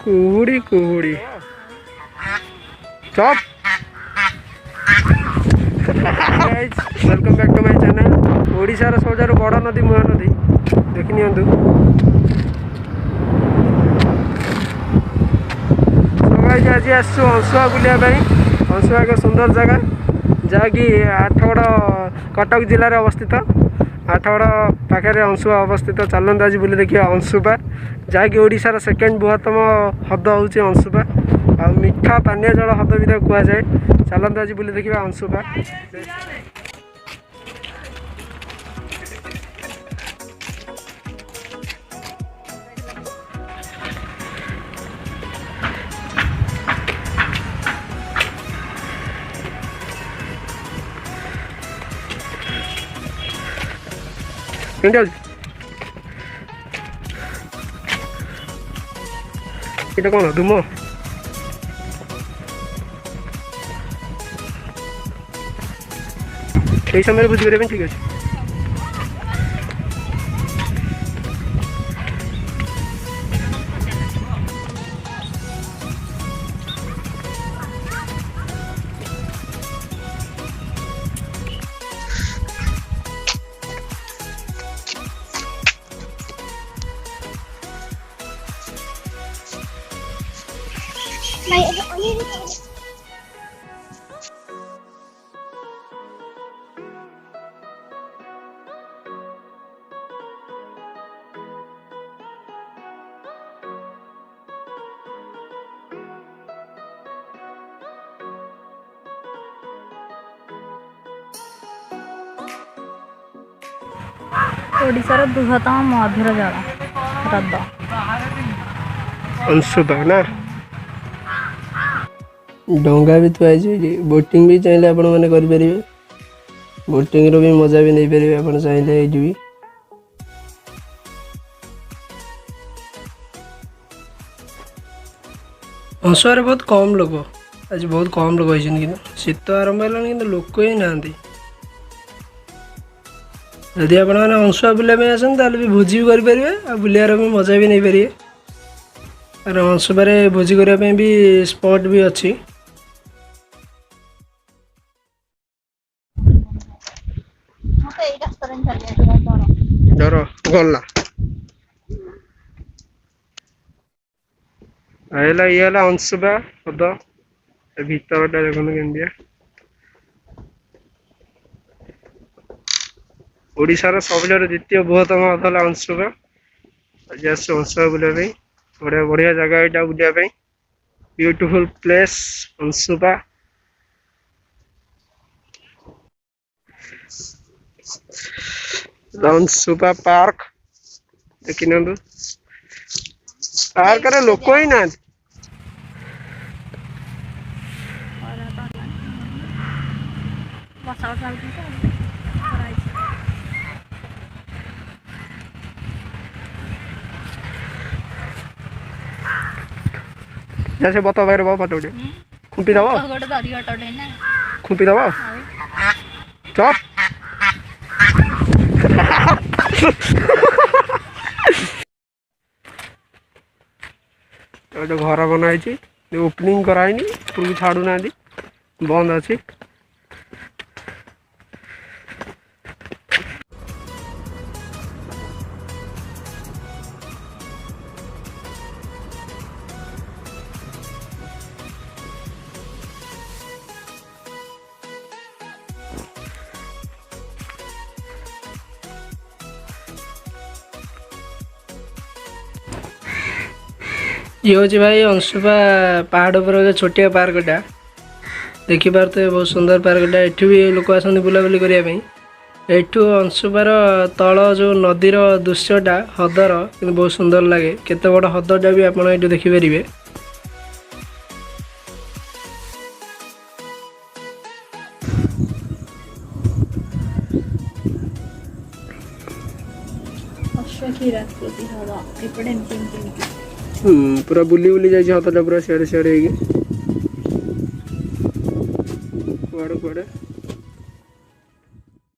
कुहुड़ी कुहुड़ी चप welcome back to my channel. ओडिशार सबुठारु बड़ नदी महानदी देखि नियंतु। आज आसु हंसुआ बुलिया हंसुआ एक सुंदर जगह जहाँकि आठगड़ कटक जिले में अवस्थित। आठगड़ पाखे हंसुआ अवस्थित। चलते आज बुले देखिए हंसुपा जहाँकि ओडिशार सेकेंड बृहत्तम हद हूँ हंसुपा आ मीठा पानीय जल हद भी कहुए। चलते आज बुले देखिए हंसुपा। এটা কোন ধুমো এই সময় বুঝি করবেন ঠিক আছে। ओडिशार बृहत्तम मधुर जल हृद अंशुपा ना डंगा भी थुआई। बोटिंग भी चाहिए आपण मैंने करें। बोटिंग रो भी मजा भी नहीं पारे आप चाहिए। ये हंसुआर बहुत कम लोग आज बहुत कम लोग कि शीत आरंभ है कि लोक ही ना। यदि आप हंसुआ बुलाया आसते भी भोजी भी करेंगे आ बुलार भी मजा भी नहीं पारे। और हंसुपार भोजी करने भी स्पॉट भी अच्छी। डर गला आएला ये अंशुपा हद भीतर देखो केमिया। ओडिशार सबुठारु द्वितीय बृहत्तम हद है अंशुपा। आज आस हंसुआ बुलाया बढ़िया बढ़िया जगह यहाँ बुलाया beautiful place Anshupa. Anshupa park देखी ना पार्क रे लोक ही ना। जैसे बता बाहर बाबा पटोटे खुंपी दबा खुंपी दबा चप जो घर बनाई ओपनिंग कराई ऊपर छाड़ू ना बंद अच्छी। ये हूँ भाई अंशुपा पहाड़ पर छोटिया पार्कटा देखिपारे बहुत सुंदर पार्कटा। एठू भी लोक आसती बुलाबुली करने। एठू अंशुपार तल जो नदीर दृश्यटा हदर कि बहुत सुंदर लगे। केते बड़ हदटा भी आपड़ ये देखिपारे। पूरा बुली बुली जाइए हाथटा पूरा सियाड़े सियाड़े कुआड़े कुआड़े